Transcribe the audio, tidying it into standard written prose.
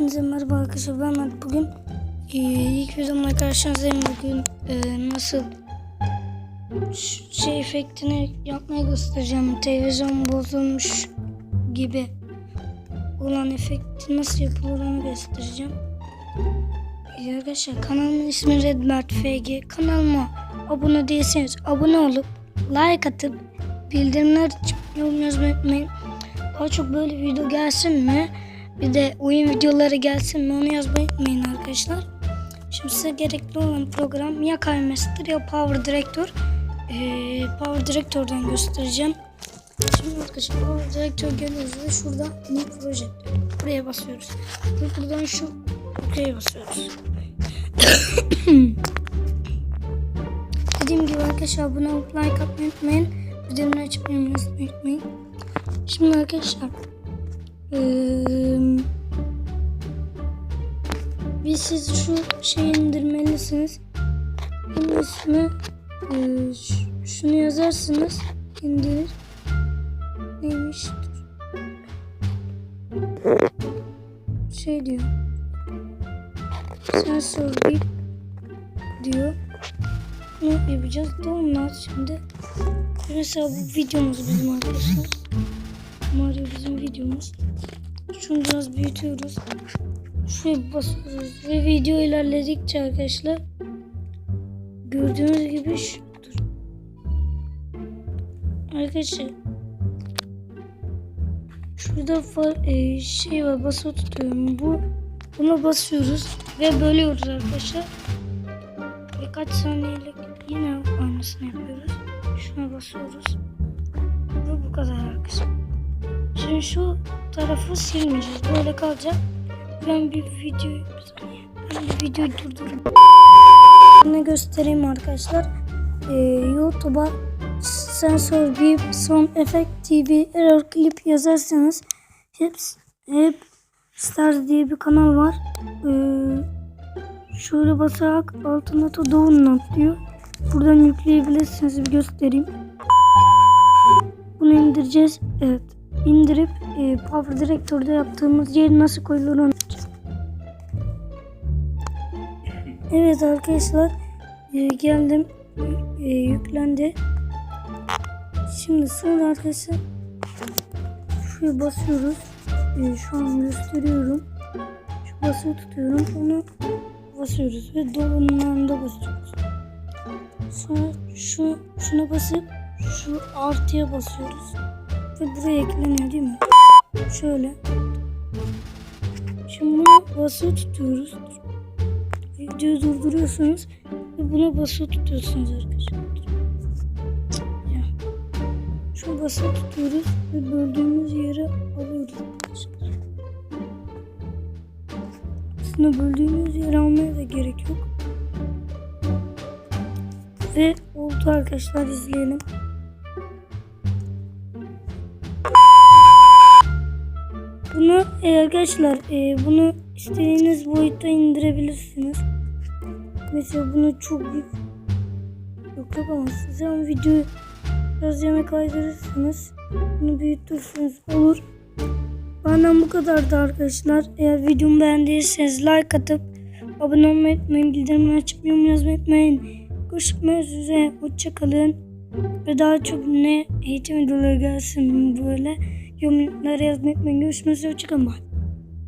Hepinize merhaba arkadaşlar. Ben Mert. Bugün ilk videomla karşınızdayım. Bugün nasıl efektini yapmaya göstereceğim. Televizyon bozulmuş gibi olan efekti nasıl yapılır onu göstereceğim. Arkadaşlar kanalımın ismi Red Mert FG. Kanalıma abone değilseniz abone olup like atıp bildirimler açıp yorum yazmayı unutmayın. Daha çok böyle video gelsin mi? Bir de oyun videoları gelsin mi? Onu yazmayı unutmayın arkadaşlar. Şimdi size gerekli olan program ya KineMaster ya Power Director. Power Director'dan göstereceğim. Şimdi arkadaşlar Power Director geliyoruz ve şurada new proje. Buraya basıyoruz. Ve buradan şu OK'ye basıyoruz. Dediğim gibi arkadaşlar abone olup like atmayı unutmayın. Bildirimleri açmayı unutmayın. Şimdi arkadaşlar siz şu şeyi indirmelisiniz. Bunun ismi şunu yazarsınız, indirir. Neymiş? Şey diyor. Sensör bip diyor. Bunu yapacağız. Download şimdi. Mesela bu videomuz bizim arkadaşlar. Mario bizim videomuz. Şunu biraz büyütüyoruz. Şuraya basıyoruz ve video ilerledikçe arkadaşlar gördüğünüz gibi şudur. Arkadaşlar şurada şey var, basılı tutuyorum. Buna basıyoruz ve bölüyoruz arkadaşlar. Birkaç saniyelik yine aynısını yapıyoruz. Şuna basıyoruz. Ve bu kadar arkadaşlar. Şimdi şu tarafı silmeyeceğiz. Böyle kalacak. Ben bir videoyu durdurayım. Ne göstereyim arkadaşlar. YouTube'a Sensör Bip Sound Effect TV Error Clip yazarsanız hep Stars diye bir kanal var. Şöyle basarak altına da download diyor. Buradan yükleyebilirsiniz. Bir göstereyim. Bunu indireceğiz. Evet. İndirip Power Director'da yaptığımız yer nasıl koyulur onu. Evet arkadaşlar geldim, yüklendi. Şimdi sonra arkadaşlar şuraya basıyoruz. Şu an gösteriyorum. Şu basılı tutuyorum. Onu basıyoruz ve dolumlarında basıyoruz. Sonra şuna basıp şu artıya basıyoruz. Ve buraya ekleniyor değil mi? Şöyle. Şimdi buna basılı tutuyoruz. Videoyu durduruyorsunuz ve buna basılı tutuyorsunuz arkadaşlar. Şunu basılı tutuyoruz ve böldüğümüz yere alıyoruz arkadaşlar. Aslında böldüğümüz yere almaya da gerek yok. Ve oldu arkadaşlar, izleyelim. Bunu arkadaşlar bunu istediğiniz boyutta indirebilirsiniz. Mesela bunu çok büyük yapamazsınız ama videoyu biraz yana kaydırırsınız. Bunu büyütürsünüz olur. Benden bu kadardı arkadaşlar. Eğer videomu beğendiyseniz like atıp abone olmayı unutmayın. Bildirimleri açıp yorum yazmayı unutmayın. Görüşmek üzere. Hoşça kalın. Ve daha çok eğitim videoları gelsin böyle. Yorumlara yazmayı unutmayın. Görüşmek üzere. Hoşça kalın.